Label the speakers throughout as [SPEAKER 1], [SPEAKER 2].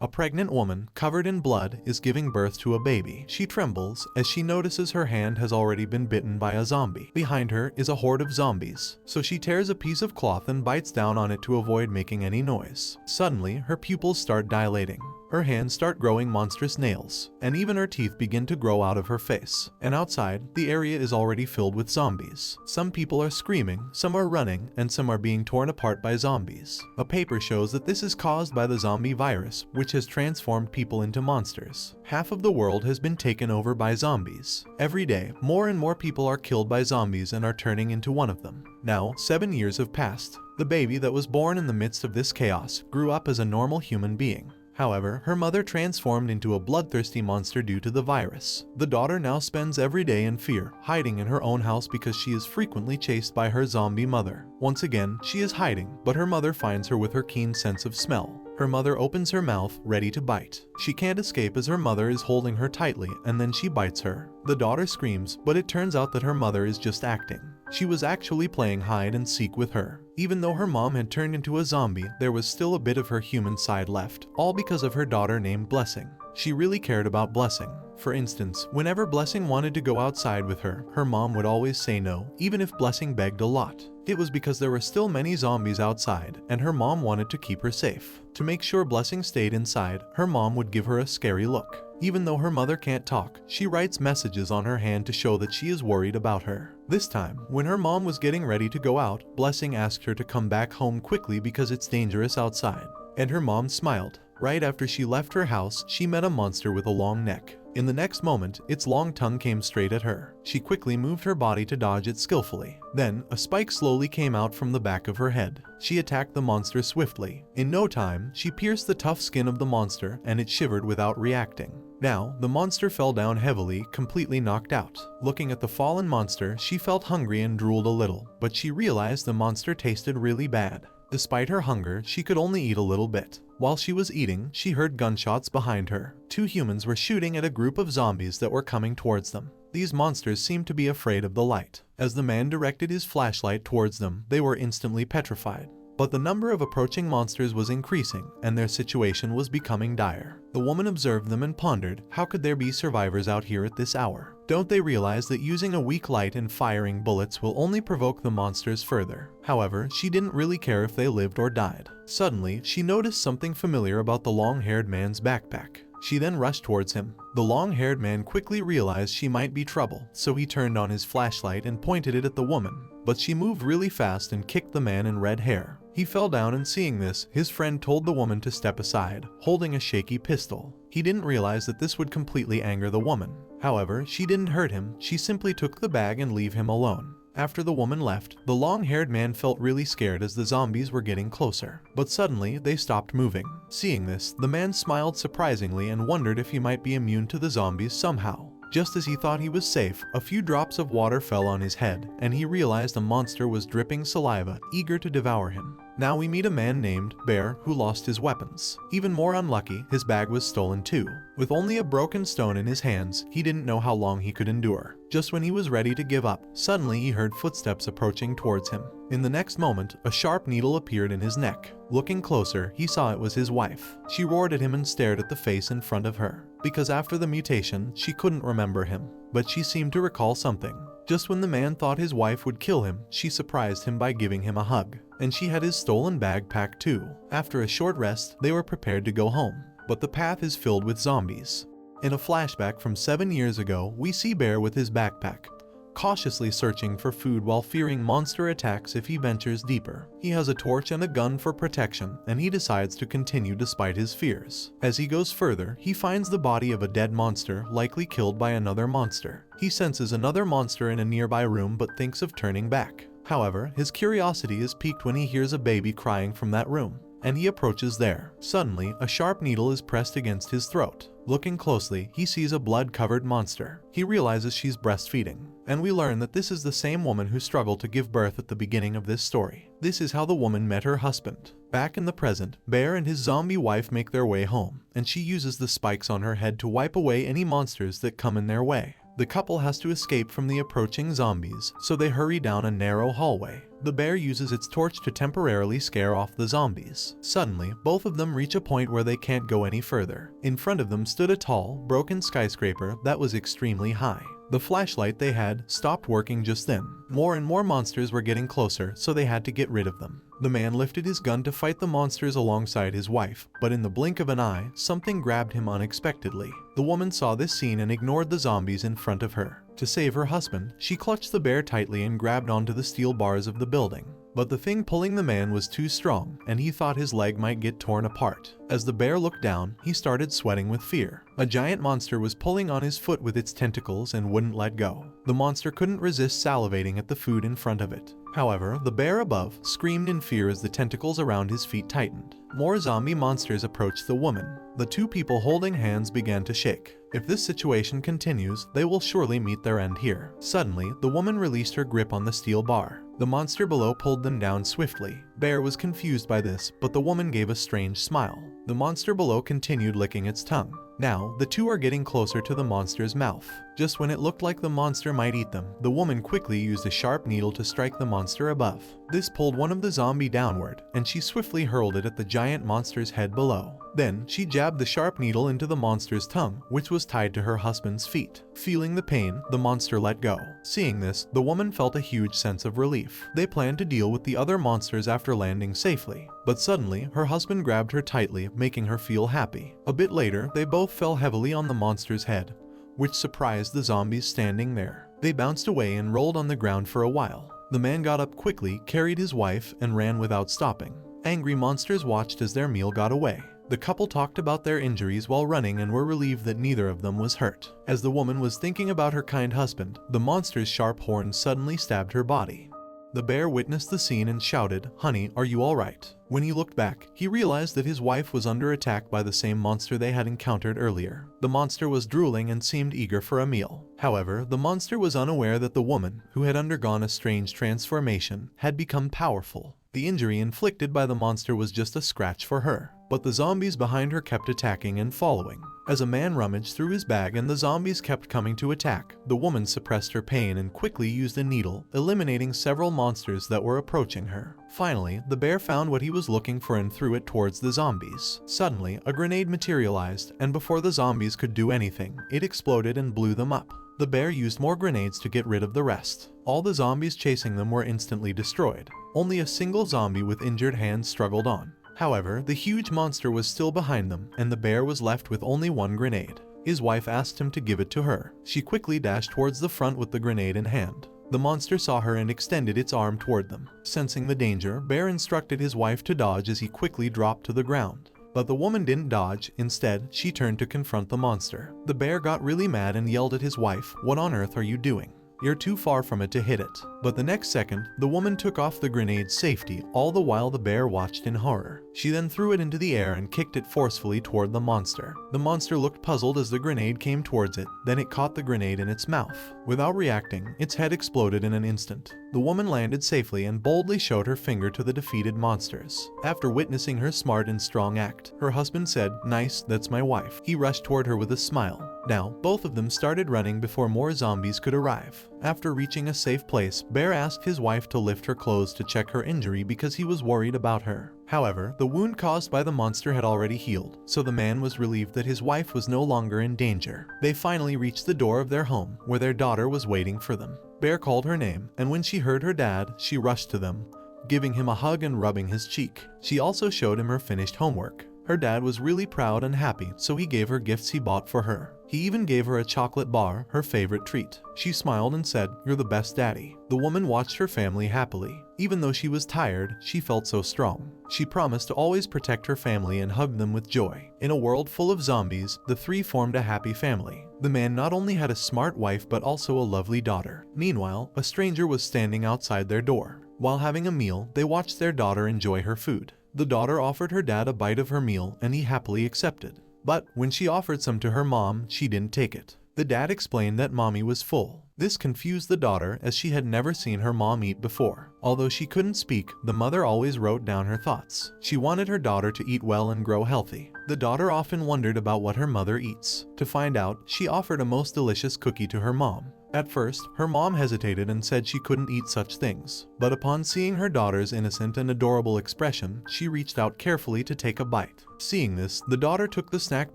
[SPEAKER 1] A pregnant woman, covered in blood, is giving birth to a baby. She trembles as she notices her hand has already been bitten by a zombie. Behind her is a horde of zombies, so she tears a piece of cloth and bites down on it to avoid making any noise. Suddenly, her pupils start dilating. Her hands start growing monstrous nails, and even her teeth begin to grow out of her face. And outside, the area is already filled with zombies. Some people are screaming, some are running, and some are being torn apart by zombies. A paper shows that this is caused by the zombie virus, which has transformed people into monsters. Half of the world has been taken over by zombies. Every day, more and more people are killed by zombies and are turning into one of them. Now, 7 years have passed. The baby that was born in the midst of this chaos grew up as a normal human being. However, her mother transformed into a bloodthirsty monster due to the virus. The daughter now spends every day in fear, hiding in her own house because she is frequently chased by her zombie mother. Once again, she is hiding, but her mother finds her with her keen sense of smell. Her mother opens her mouth, ready to bite. She can't escape as her mother is holding her tightly, and then she bites her. The daughter screams, but it turns out that her mother is just acting. She was actually playing hide and seek with her. Even though her mom had turned into a zombie, there was still a bit of her human side left, all because of her daughter named Blessing. She really cared about Blessing. For instance, whenever Blessing wanted to go outside with her, her mom would always say no, even if Blessing begged a lot. It was because there were still many zombies outside, and her mom wanted to keep her safe. To make sure Blessing stayed inside, her mom would give her a scary look. Even though her mother can't talk, she writes messages on her hand to show that she is worried about her. This time, when her mom was getting ready to go out, Blessing asked her to come back home quickly because it's dangerous outside. And her mom smiled. Right after she left her house, she met a monster with a long neck. In the next moment, its long tongue came straight at her. She quickly moved her body to dodge it skillfully. Then, a spike slowly came out from the back of her head. She attacked the monster swiftly. In no time, she pierced the tough skin of the monster and it shivered without reacting. Now, the monster fell down heavily, completely knocked out. Looking at the fallen monster, she felt hungry and drooled a little, but she realized the monster tasted really bad. Despite her hunger, she could only eat a little bit. While she was eating, she heard gunshots behind her. 2 humans were shooting at a group of zombies that were coming towards them. These monsters seemed to be afraid of the light. As the man directed his flashlight towards them, they were instantly petrified. But the number of approaching monsters was increasing, and their situation was becoming dire. The woman observed them and pondered, how could there be survivors out here at this hour? Don't they realize that using a weak light and firing bullets will only provoke the monsters further? However, she didn't really care if they lived or died. Suddenly, she noticed something familiar about the long-haired man's backpack. She then rushed towards him. The long-haired man quickly realized she might be trouble, so he turned on his flashlight and pointed it at the woman. But she moved really fast and kicked the man in red hair. He fell down, and seeing this, his friend told the woman to step aside, holding a shaky pistol. He didn't realize that this would completely anger the woman. However, she didn't hurt him, she simply took the bag and leave him alone. After the woman left, the long-haired man felt really scared as the zombies were getting closer. But suddenly, they stopped moving. Seeing this, the man smiled surprisingly and wondered if he might be immune to the zombies somehow. Just as he thought he was safe, a few drops of water fell on his head, and he realized the monster was dripping saliva, eager to devour him. Now we meet a man named Bear who lost his weapons. Even more unlucky, his bag was stolen too. With only a broken stone in his hands, he didn't know how long he could endure. Just when he was ready to give up, suddenly he heard footsteps approaching towards him. In the next moment, a sharp needle appeared in his neck. Looking closer, he saw it was his wife. She roared at him and stared at the face in front of her. Because after the mutation, she couldn't remember him, but she seemed to recall something. Just when the man thought his wife would kill him, she surprised him by giving him a hug. And she had his stolen bag packed too. After a short rest, they were prepared to go home. But the path is filled with zombies. In a flashback from 7 years ago, we see Bear with his backpack, cautiously searching for food while fearing monster attacks if he ventures deeper. He has a torch and a gun for protection, and he decides to continue despite his fears. As he goes further, he finds the body of a dead monster, likely killed by another monster. He senses another monster in a nearby room but thinks of turning back. However, his curiosity is piqued when he hears a baby crying from that room, and he approaches there. Suddenly, a sharp needle is pressed against his throat. Looking closely, he sees a blood-covered monster. He realizes she's breastfeeding, and we learn that this is the same woman who struggled to give birth at the beginning of this story. This is how the woman met her husband. Back in the present, Bear and his zombie wife make their way home, and she uses the spikes on her head to wipe away any monsters that come in their way. The couple has to escape from the approaching zombies, so they hurry down a narrow hallway. The bear uses its torch to temporarily scare off the zombies. Suddenly, both of them reach a point where they can't go any further. In front of them stood a tall, broken skyscraper that was extremely high. The flashlight they had stopped working just then. More and more monsters were getting closer, so they had to get rid of them. The man lifted his gun to fight the monsters alongside his wife, but in the blink of an eye, something grabbed him unexpectedly. The woman saw this scene and ignored the zombies in front of her. To save her husband, she clutched the bear tightly and grabbed onto the steel bars of the building. But the thing pulling the man was too strong, and he thought his leg might get torn apart. As the bear looked down, he started sweating with fear. A giant monster was pulling on his foot with its tentacles and wouldn't let go. The monster couldn't resist salivating at the food in front of it. However, the bear above screamed in fear as the tentacles around his feet tightened. More zombie monsters approached the woman. The two people holding hands began to shake. If this situation continues, they will surely meet their end here. Suddenly, the woman released her grip on the steel bar. The monster below pulled them down swiftly. Bear was confused by this, but the woman gave a strange smile. The monster below continued licking its tongue. Now, the two are getting closer to the monster's mouth. Just when it looked like the monster might eat them, the woman quickly used a sharp needle to strike the monster above. This pulled one of the zombie downward, and she swiftly hurled it at the giant monster's head below. Then, she jabbed the sharp needle into the monster's tongue, which was tied to her husband's feet. Feeling the pain, the monster let go. Seeing this, the woman felt a huge sense of relief. They planned to deal with the other monsters after landing safely. But suddenly, her husband grabbed her tightly, making her feel happy. A bit later, they both fell heavily on the monster's head, which surprised the zombies standing there. They bounced away and rolled on the ground for a while. The man got up quickly, carried his wife, and ran without stopping. Angry monsters watched as their meal got away. The couple talked about their injuries while running and were relieved that neither of them was hurt. As the woman was thinking about her kind husband, the monster's sharp horns suddenly stabbed her body. The bear witnessed the scene and shouted, "Honey, are you all right?" When he looked back, he realized that his wife was under attack by the same monster they had encountered earlier. The monster was drooling and seemed eager for a meal. However, the monster was unaware that the woman, who had undergone a strange transformation, had become powerful. The injury inflicted by the monster was just a scratch for her, but the zombies behind her kept attacking and following. As a man rummaged through his bag and the zombies kept coming to attack, the woman suppressed her pain and quickly used a needle, eliminating several monsters that were approaching her. Finally, the bear found what he was looking for and threw it towards the zombies. Suddenly, a grenade materialized, and before the zombies could do anything, it exploded and blew them up. The bear used more grenades to get rid of the rest. All the zombies chasing them were instantly destroyed. Only a single zombie with injured hands struggled on. However, the huge monster was still behind them, and the bear was left with only one grenade. His wife asked him to give it to her. She quickly dashed towards the front with the grenade in hand. The monster saw her and extended its arm toward them. Sensing the danger, Bear instructed his wife to dodge as he quickly dropped to the ground. But the woman didn't dodge. Instead, she turned to confront the monster. The bear got really mad and yelled at his wife, "What on earth are you doing? You're too far from it to hit it." But the next second, the woman took off the grenade's safety, all the while the bear watched in horror. She then threw it into the air and kicked it forcefully toward the monster. The monster looked puzzled as the grenade came towards it, then it caught the grenade in its mouth. Without reacting, its head exploded in an instant. The woman landed safely and boldly showed her finger to the defeated monsters. After witnessing her smart and strong act, her husband said, "Nice, that's my wife." He rushed toward her with a smile. Now, both of them started running before more zombies could arrive. After reaching a safe place, Bear asked his wife to lift her clothes to check her injury because he was worried about her. However, the wound caused by the monster had already healed, so the man was relieved that his wife was no longer in danger. They finally reached the door of their home, where their daughter was waiting for them. Bear called her name, and when she heard her dad, she rushed to them, giving him a hug and rubbing his cheek. She also showed him her finished homework. Her dad was really proud and happy, so he gave her gifts he bought for her. He even gave her a chocolate bar, her favorite treat. She smiled and said, "You're the best daddy." The woman watched her family happily. Even though she was tired, she felt so strong. She promised to always protect her family and hugged them with joy. In a world full of zombies, the three formed a happy family. The man not only had a smart wife but also a lovely daughter. Meanwhile, a stranger was standing outside their door. While having a meal, they watched their daughter enjoy her food. The daughter offered her dad a bite of her meal, and he happily accepted. But when she offered some to her mom, she didn't take it. The dad explained that mommy was full. This confused the daughter as she had never seen her mom eat before. Although she couldn't speak, the mother always wrote down her thoughts. She wanted her daughter to eat well and grow healthy. The daughter often wondered about what her mother eats. To find out, she offered a most delicious cookie to her mom. At first, her mom hesitated and said she couldn't eat such things. But upon seeing her daughter's innocent and adorable expression, she reached out carefully to take a bite. Seeing this, the daughter took the snack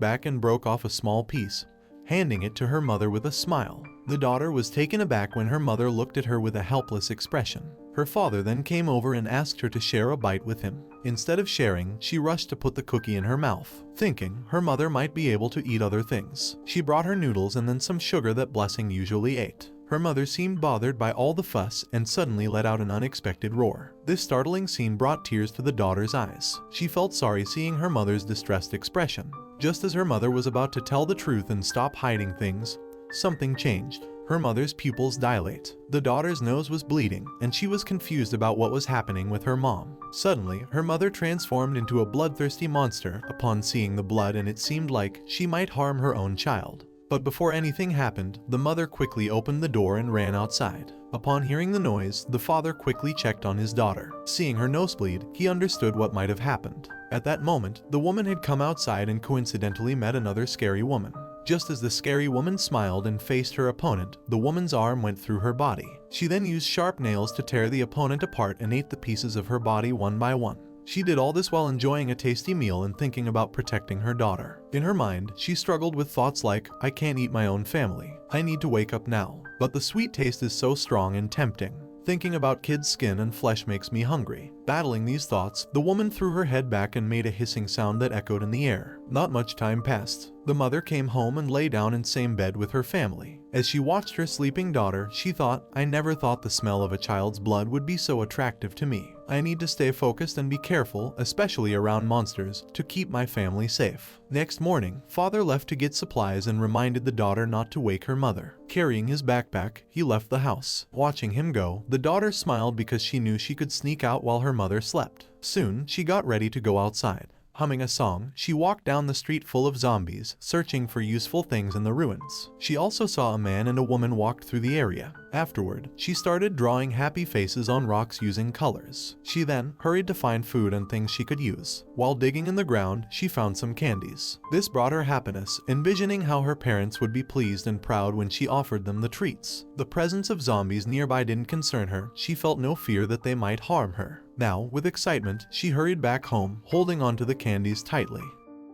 [SPEAKER 1] back and broke off a small piece, handing it to her mother with a smile. The daughter was taken aback when her mother looked at her with a helpless expression. Her father then came over and asked her to share a bite with him. Instead of sharing, she rushed to put the cookie in her mouth, thinking her mother might be able to eat other things. She brought her noodles and then some sugar that Blessing usually ate. Her mother seemed bothered by all the fuss and suddenly let out an unexpected roar. This startling scene brought tears to the daughter's eyes. She felt sorry seeing her mother's distressed expression. Just as her mother was about to tell the truth and stop hiding things, something changed. Her mother's pupils dilate. The daughter's nose was bleeding, and she was confused about what was happening with her mom. Suddenly, her mother transformed into a bloodthirsty monster upon seeing the blood, and it seemed like she might harm her own child. But before anything happened, the mother quickly opened the door and ran outside. Upon hearing the noise, the father quickly checked on his daughter. Seeing her nosebleed, he understood what might have happened. At that moment, the woman had come outside and coincidentally met another scary woman. Just as the scary woman smiled and faced her opponent, the woman's arm went through her body. She then used sharp nails to tear the opponent apart and ate the pieces of her body one by one. She did all this while enjoying a tasty meal and thinking about protecting her daughter. In her mind, she struggled with thoughts like, I can't eat my own family. I need to wake up now. But the sweet taste is so strong and tempting. Thinking about kids' skin and flesh makes me hungry. Battling these thoughts, the woman threw her head back and made a hissing sound that echoed in the air. Not much time passed. The mother came home and lay down in the same bed with her family. As she watched her sleeping daughter, she thought, I never thought the smell of a child's blood would be so attractive to me. I need to stay focused and be careful, especially around monsters, to keep my family safe. Next morning, father left to get supplies and reminded the daughter not to wake her mother. Carrying his backpack, he left the house. Watching him go, the daughter smiled because she knew she could sneak out while her mother slept. Soon, she got ready to go outside. Humming a song, she walked down the street full of zombies, searching for useful things in the ruins. She also saw a man and a woman walk through the area. Afterward, she started drawing happy faces on rocks using colors. She then hurried to find food and things she could use. While digging in the ground, she found some candies. This brought her happiness, envisioning how her parents would be pleased and proud when she offered them the treats. The presence of zombies nearby didn't concern her. She felt no fear that they might harm her. Now, with excitement, she hurried back home, holding onto the candies tightly.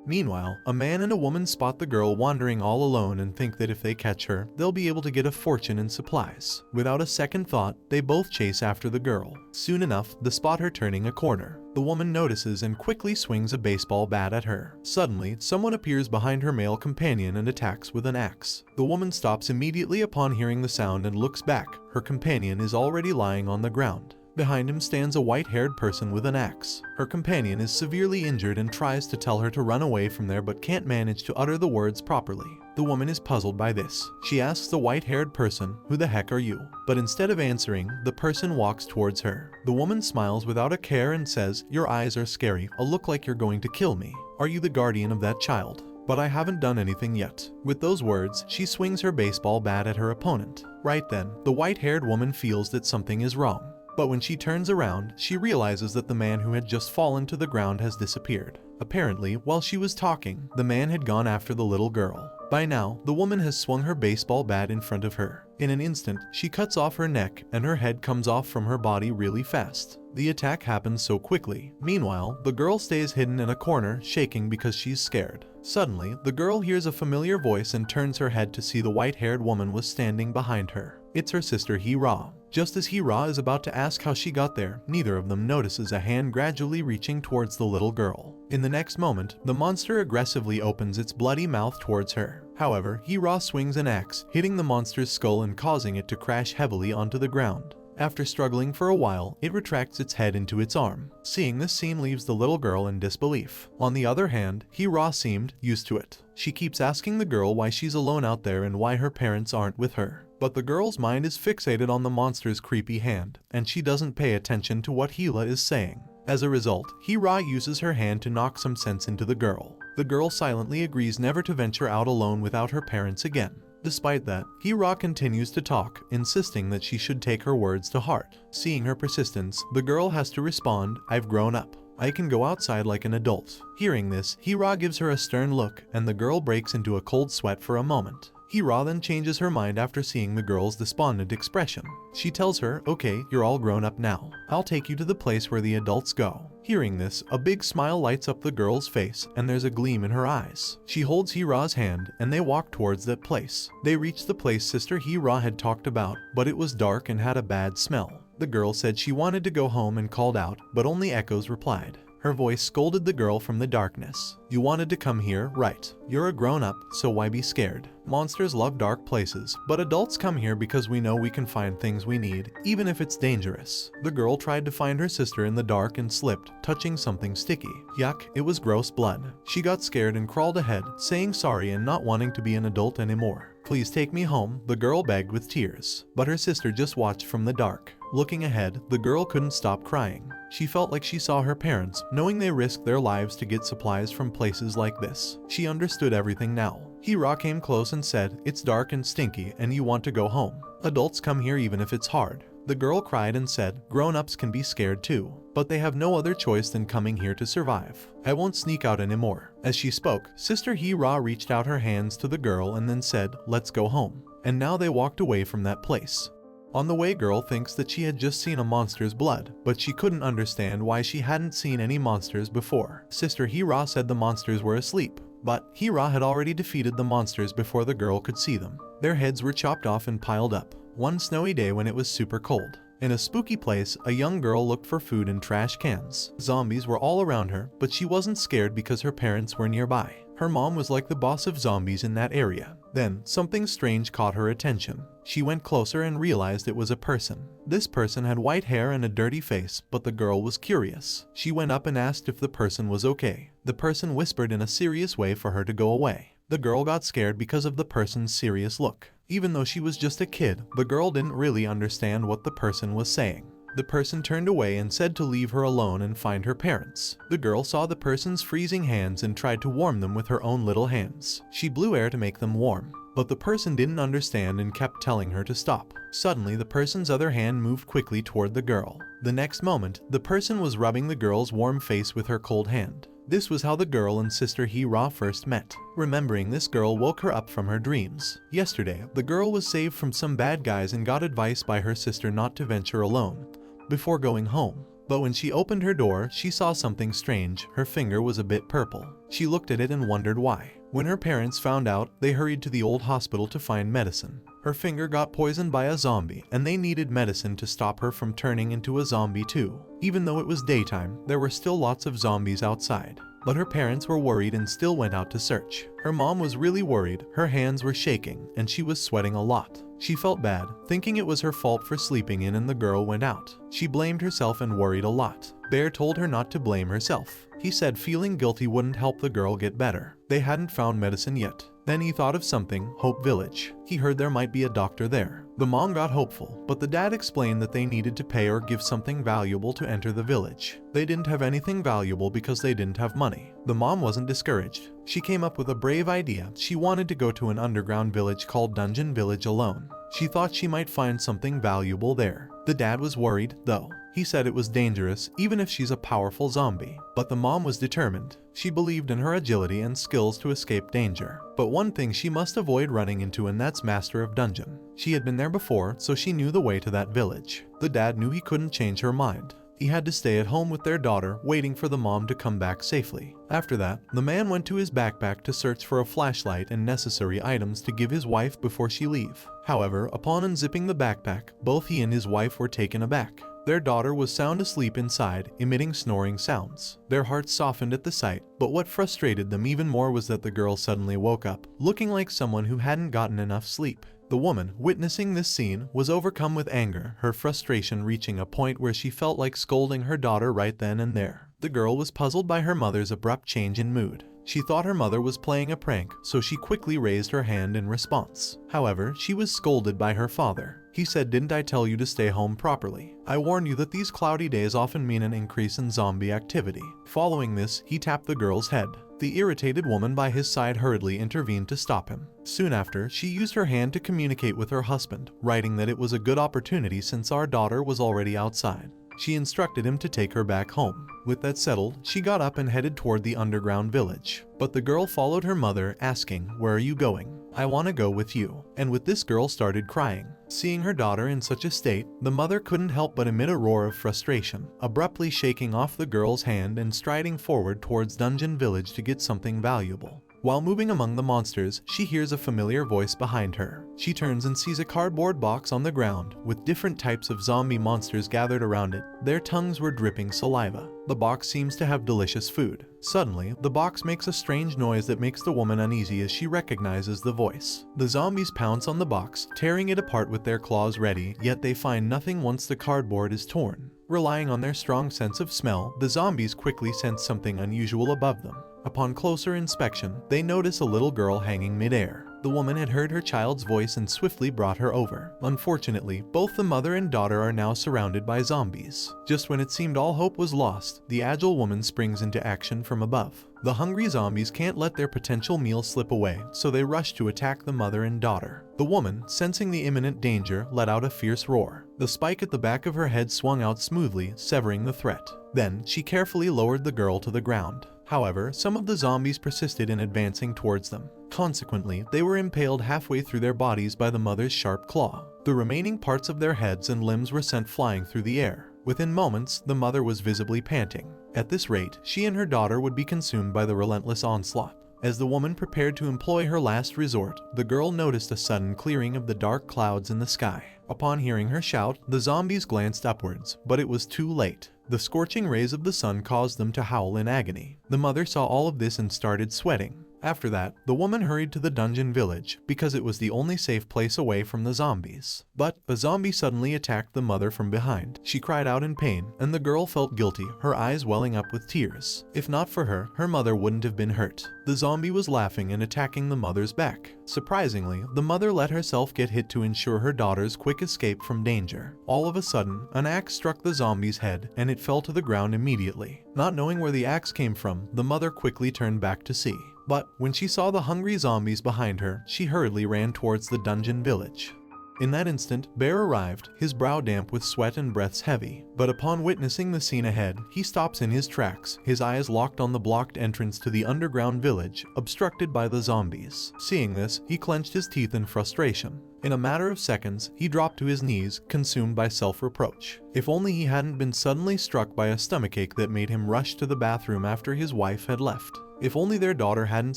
[SPEAKER 1] Meanwhile, a man and a woman spot the girl wandering all alone and think that if they catch her, they'll be able to get a fortune in supplies. Without a second thought, they both chase after the girl. Soon enough, they spot her turning a corner. The woman notices and quickly swings a baseball bat at her. Suddenly, someone appears behind her male companion and attacks with an axe. The woman stops immediately upon hearing the sound and looks back. Her companion is already lying on the ground. Behind him stands a white-haired person with an axe. Her companion is severely injured and tries to tell her to run away from there but can't manage to utter the words properly. The woman is puzzled by this. She asks the white-haired person, "Who the heck are you?" But instead of answering, the person walks towards her. The woman smiles without a care and says, "Your eyes are scary. I'll look like you're going to kill me. Are you the guardian of that child? But I haven't done anything yet." With those words, she swings her baseball bat at her opponent. Right then, the white-haired woman feels that something is wrong. But when she turns around, she realizes that the man who had just fallen to the ground has disappeared. Apparently, while she was talking, the man had gone after the little girl. By now, the woman has swung her baseball bat in front of her. In an instant, she cuts off her neck and her head comes off from her body really fast. The attack happens so quickly. Meanwhile, the girl stays hidden in a corner, shaking because she's scared. Suddenly, the girl hears a familiar voice and turns her head to see the white-haired woman was standing behind her. It's her sister Hee-Ra. Just as Hee-Ra is about to ask how she got there, neither of them notices a hand gradually reaching towards the little girl. In the next moment, the monster aggressively opens its bloody mouth towards her. However, Hee-Ra swings an axe, hitting the monster's skull and causing it to crash heavily onto the ground. After struggling for a while, it retracts its head into its arm. Seeing this scene leaves the little girl in disbelief. On the other hand, Hee-Ra seemed used to it. She keeps asking the girl why she's alone out there and why her parents aren't with her. But the girl's mind is fixated on the monster's creepy hand, and she doesn't pay attention to what Hee-Ra is saying. As a result, Hee-Ra uses her hand to knock some sense into the girl. The girl silently agrees never to venture out alone without her parents again. Despite that, Hira continues to talk, insisting that she should take her words to heart. Seeing her persistence, the girl has to respond, "I've grown up. I can go outside like an adult." Hearing this, Hira gives her a stern look, and the girl breaks into a cold sweat for a moment. Hira then changes her mind after seeing the girl's despondent expression. She tells her, "Okay, you're all grown up now. I'll take you to the place where the adults go." Hearing this, a big smile lights up the girl's face, and there's a gleam in her eyes. She holds Hira's hand, and they walk towards that place. They reach the place Sister Hira had talked about, but it was dark and had a bad smell. The girl said she wanted to go home and called out, but only echoes replied. Her voice scolded the girl from the darkness. "You wanted to come here, right? You're a grown-up, so why be scared? Monsters love dark places, but adults come here because we know we can find things we need, even if it's dangerous." The girl tried to find her sister in the dark and slipped, touching something sticky. Yuck, it was gross blood. She got scared and crawled ahead, saying sorry and not wanting to be an adult anymore. "Please take me home," the girl begged with tears. But her sister just watched from the dark. Looking ahead, the girl couldn't stop crying. She felt like she saw her parents, knowing they risked their lives to get supplies from places like this. She understood everything now. Hira came close and said, "It's dark and stinky and you want to go home. Adults come here even if it's hard." The girl cried and said, "Grown-ups can be scared too, but they have no other choice than coming here to survive. I won't sneak out anymore." As she spoke, Sister Hira reached out her hands to the girl and then said, "Let's go home." And now they walked away from that place. On the way, girl thinks that she had just seen a monster's blood, but she couldn't understand why she hadn't seen any monsters before. Sister Hira said the monsters were asleep, but Hira had already defeated the monsters before the girl could see them. Their heads were chopped off and piled up. One snowy day when it was super cold. In a spooky place, a young girl looked for food in trash cans. Zombies were all around her, but she wasn't scared because her parents were nearby. Her mom was like the boss of zombies in that area. Then, something strange caught her attention. She went closer and realized it was a person. This person had white hair and a dirty face, but the girl was curious. She went up and asked if the person was okay. The person whispered in a serious way for her to go away. The girl got scared because of the person's serious look. Even though she was just a kid, the girl didn't really understand what the person was saying. The person turned away and said to leave her alone and find her parents. The girl saw the person's freezing hands and tried to warm them with her own little hands. She blew air to make them warm, but the person didn't understand and kept telling her to stop. Suddenly, the person's other hand moved quickly toward the girl. The next moment, the person was rubbing the girl's warm face with her cold hand. This was how the girl and Sister Hira first met. Remembering this, girl woke her up from her dreams. Yesterday, the girl was saved from some bad guys and got advice by her sister not to venture alone before going home. But when she opened her door, she saw something strange. Her finger was a bit purple. She looked at it and wondered why. When her parents found out, they hurried to the old hospital to find medicine. Her finger got poisoned by a zombie, and they needed medicine to stop her from turning into a zombie too. Even though it was daytime, there were still lots of zombies outside. But her parents were worried and still went out to search. Her mom was really worried, her hands were shaking, and she was sweating a lot. She felt bad, thinking it was her fault for sleeping in, and the girl went out. She blamed herself and worried a lot. Bear told her not to blame herself. He said feeling guilty wouldn't help the girl get better. They hadn't found medicine yet. Then he thought of something, Hope Village. He heard there might be a doctor there. The mom got hopeful, but the dad explained that they needed to pay or give something valuable to enter the village. They didn't have anything valuable because they didn't have money. The mom wasn't discouraged. She came up with a brave idea. She wanted to go to an underground village called Dungeon Village alone. She thought she might find something valuable there. The dad was worried, though. He said it was dangerous, even if she's a powerful zombie. But the mom was determined. She believed in her agility and skills to escape danger. But one thing she must avoid running into, and that's Master of Dungeon. She had been there before, so she knew the way to that village. The dad knew he couldn't change her mind. He had to stay at home with their daughter, waiting for the mom to come back safely. After that, the man went to his backpack to search for a flashlight and necessary items to give his wife before she leave. However, upon unzipping the backpack, both he and his wife were taken aback. Their daughter was sound asleep inside, emitting snoring sounds. Their hearts softened at the sight, but what frustrated them even more was that the girl suddenly woke up, looking like someone who hadn't gotten enough sleep. The woman, witnessing this scene, was overcome with anger, her frustration reaching a point where she felt like scolding her daughter right then and there. The girl was puzzled by her mother's abrupt change in mood. She thought her mother was playing a prank, so she quickly raised her hand in response. However, she was scolded by her father. He said, "Didn't I tell you to stay home properly? I warned you that these cloudy days often mean an increase in zombie activity." Following this, he tapped the girl's head. The irritated woman by his side hurriedly intervened to stop him. Soon after, she used her hand to communicate with her husband, writing that it was a good opportunity since our daughter was already outside. She instructed him to take her back home. With that settled, she got up and headed toward the underground village. But the girl followed her mother, asking, "Where are you going?" "I want to go with you." And with this, girl started crying. Seeing her daughter in such a state, the mother couldn't help but emit a roar of frustration, abruptly shaking off the girl's hand and striding forward towards Dungeon Village to get something valuable. While moving among the monsters, she hears a familiar voice behind her. She turns and sees a cardboard box on the ground, with different types of zombie monsters gathered around it. Their tongues were dripping saliva. The box seems to have delicious food. Suddenly, the box makes a strange noise that makes the woman uneasy as she recognizes the voice. The zombies pounce on the box, tearing it apart with their claws ready, yet they find nothing once the cardboard is torn. Relying on their strong sense of smell, the zombies quickly sense something unusual above them. Upon closer inspection, they notice a little girl hanging midair. The woman had heard her child's voice and swiftly brought her over. Unfortunately, both the mother and daughter are now surrounded by zombies. Just when it seemed all hope was lost, the agile woman springs into action from above. The hungry zombies can't let their potential meal slip away, so they rush to attack the mother and daughter. The woman, sensing the imminent danger, let out a fierce roar. The spike at the back of her head swung out smoothly, severing the threat. Then, she carefully lowered the girl to the ground. However, some of the zombies persisted in advancing towards them. Consequently, they were impaled halfway through their bodies by the mother's sharp claw. The remaining parts of their heads and limbs were sent flying through the air. Within moments, the mother was visibly panting. At this rate, she and her daughter would be consumed by the relentless onslaught. As the woman prepared to employ her last resort, the girl noticed a sudden clearing of the dark clouds in the sky. Upon hearing her shout, the zombies glanced upwards, but it was too late. The scorching rays of the sun caused them to howl in agony. The mother saw all of this and started sweating. After that, the woman hurried to the dungeon village, because it was the only safe place away from the zombies. But a zombie suddenly attacked the mother from behind. She cried out in pain, and the girl felt guilty, her eyes welling up with tears. If not for her, her mother wouldn't have been hurt. The zombie was laughing and attacking the mother's back. Surprisingly, the mother let herself get hit to ensure her daughter's quick escape from danger. All of a sudden, an axe struck the zombie's head, and it fell to the ground immediately. Not knowing where the axe came from, the mother quickly turned back to see. But when she saw the hungry zombies behind her, she hurriedly ran towards the dungeon village. In that instant, Bear arrived, his brow damp with sweat and breaths heavy. But upon witnessing the scene ahead, he stops in his tracks, his eyes locked on the blocked entrance to the underground village, obstructed by the zombies. Seeing this, he clenched his teeth in frustration. In a matter of seconds, he dropped to his knees, consumed by self-reproach. If only he hadn't been suddenly struck by a stomachache that made him rush to the bathroom after his wife had left. If only their daughter hadn't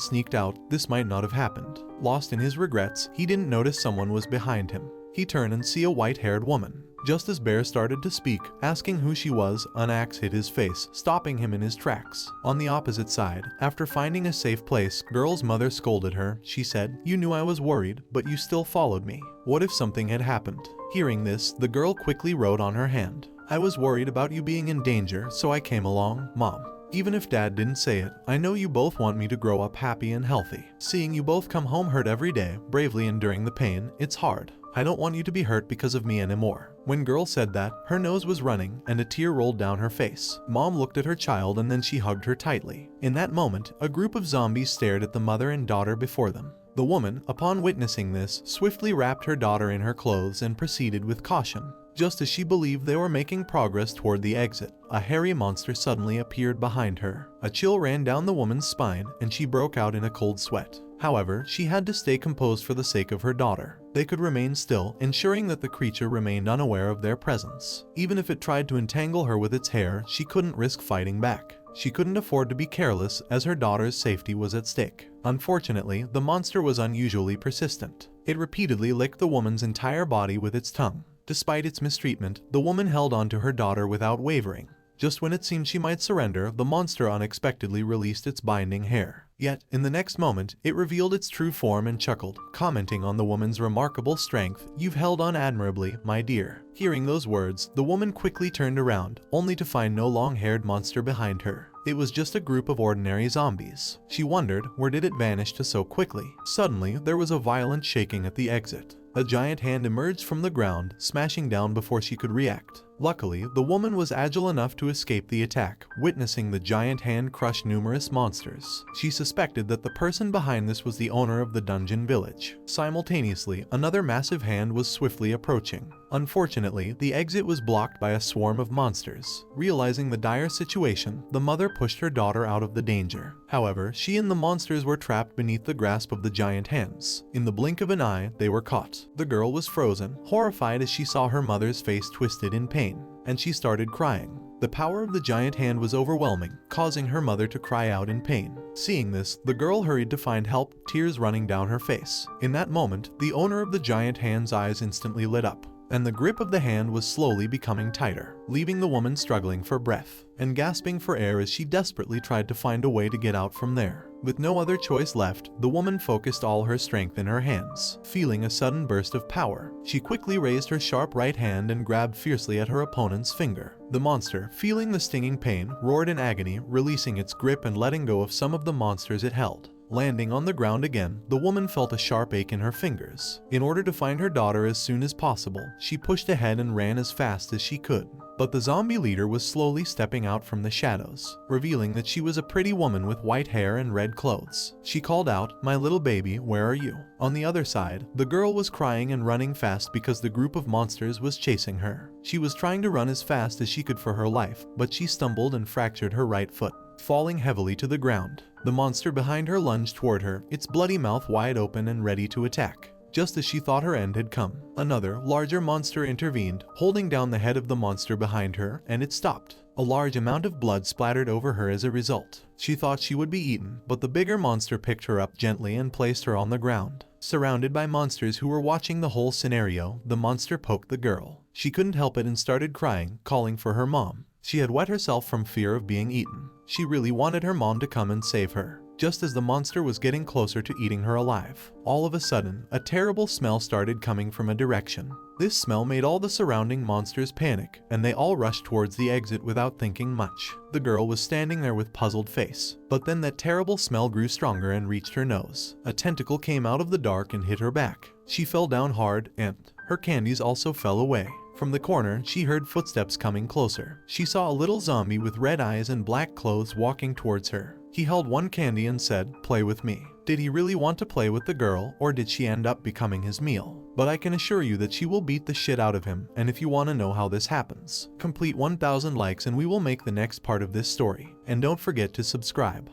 [SPEAKER 1] sneaked out, this might not have happened. Lost in his regrets, he didn't notice someone was behind him. He turned and see a white-haired woman. Just as Bear started to speak, asking who she was, an axe hit his face, stopping him in his tracks. On the opposite side, after finding a safe place, Girl's mother scolded her. She said, "You knew I was worried, but you still followed me. What if something had happened?" Hearing this, the girl quickly wrote on her hand, "I was worried about you being in danger, so I came along, Mom. Even if Dad didn't say it, I know you both want me to grow up happy and healthy. Seeing you both come home hurt every day, bravely enduring the pain, it's hard. I don't want you to be hurt because of me anymore." When Girl said that, her nose was running and a tear rolled down her face. Mom looked at her child and then she hugged her tightly. In that moment, a group of zombies stared at the mother and daughter before them. The woman, upon witnessing this, swiftly wrapped her daughter in her clothes and proceeded with caution. Just as she believed they were making progress toward the exit, a hairy monster suddenly appeared behind her. A chill ran down the woman's spine, and she broke out in a cold sweat. However, she had to stay composed for the sake of her daughter. They could remain still, ensuring that the creature remained unaware of their presence. Even if it tried to entangle her with its hair, she couldn't risk fighting back. She couldn't afford to be careless, as her daughter's safety was at stake. Unfortunately, the monster was unusually persistent. It repeatedly licked the woman's entire body with its tongue. Despite its mistreatment, the woman held on to her daughter without wavering. Just when it seemed she might surrender, the monster unexpectedly released its binding hair. Yet, in the next moment, it revealed its true form and chuckled, commenting on the woman's remarkable strength. "You've held on admirably, my dear." Hearing those words, the woman quickly turned around, only to find no long-haired monster behind her. It was just a group of ordinary zombies. She wondered, where did it vanish to so quickly? Suddenly, there was a violent shaking at the exit. A giant hand emerged from the ground, smashing down before she could react. Luckily, the woman was agile enough to escape the attack, witnessing the giant hand crush numerous monsters. She suspected that the person behind this was the owner of the dungeon village. Simultaneously, another massive hand was swiftly approaching. Unfortunately, the exit was blocked by a swarm of monsters. Realizing the dire situation, the mother pushed her daughter out of the danger. However, she and the monsters were trapped beneath the grasp of the giant hands. In the blink of an eye, they were caught. The girl was frozen, horrified as she saw her mother's face twisted in pain, and she started crying. The power of the giant hand was overwhelming, causing her mother to cry out in pain. Seeing this, the girl hurried to find help, tears running down her face. In that moment, the owner of the giant hand's eyes instantly lit up, and the grip of the hand was slowly becoming tighter, leaving the woman struggling for breath and gasping for air as she desperately tried to find a way to get out from there. With no other choice left, the woman focused all her strength in her hands. Feeling a sudden burst of power, she quickly raised her sharp right hand and grabbed fiercely at her opponent's finger. The monster, feeling the stinging pain, roared in agony, releasing its grip and letting go of some of the monsters it held. Landing on the ground again, the woman felt a sharp ache in her fingers. In order to find her daughter as soon as possible, she pushed ahead and ran as fast as she could. But the zombie leader was slowly stepping out from the shadows, revealing that she was a pretty woman with white hair and red clothes. She called out, "My little baby, where are you?" On the other side, the girl was crying and running fast because the group of monsters was chasing her. She was trying to run as fast as she could for her life, but she stumbled and fractured her right foot, falling heavily to the ground. The monster behind her lunged toward her, its bloody mouth wide open and ready to attack. Just as she thought her end had come, another, larger monster intervened, holding down the head of the monster behind her, and it stopped. A large amount of blood splattered over her as a result. She thought she would be eaten, but the bigger monster picked her up gently and placed her on the ground. Surrounded by monsters who were watching the whole scenario, the monster poked the girl. She couldn't help it and started crying, calling for her mom. She had wet herself from fear of being eaten. She really wanted her mom to come and save her. Just as the monster was getting closer to eating her alive, all of a sudden, a terrible smell started coming from a direction. This smell made all the surrounding monsters panic, and they all rushed towards the exit without thinking much. The girl was standing there with puzzled face, but then that terrible smell grew stronger and reached her nose. A tentacle came out of the dark and hit her back. She fell down hard, and her candies also fell away. From the corner, she heard footsteps coming closer. She saw a little zombie with red eyes and black clothes walking towards her. He held one candy and said, "Play with me." Did he really want to play with the girl, or did she end up becoming his meal? But I can assure you that she will beat the shit out of him, and if you want to know how this happens, complete 1,000 likes and we will make the next part of this story. And don't forget to subscribe.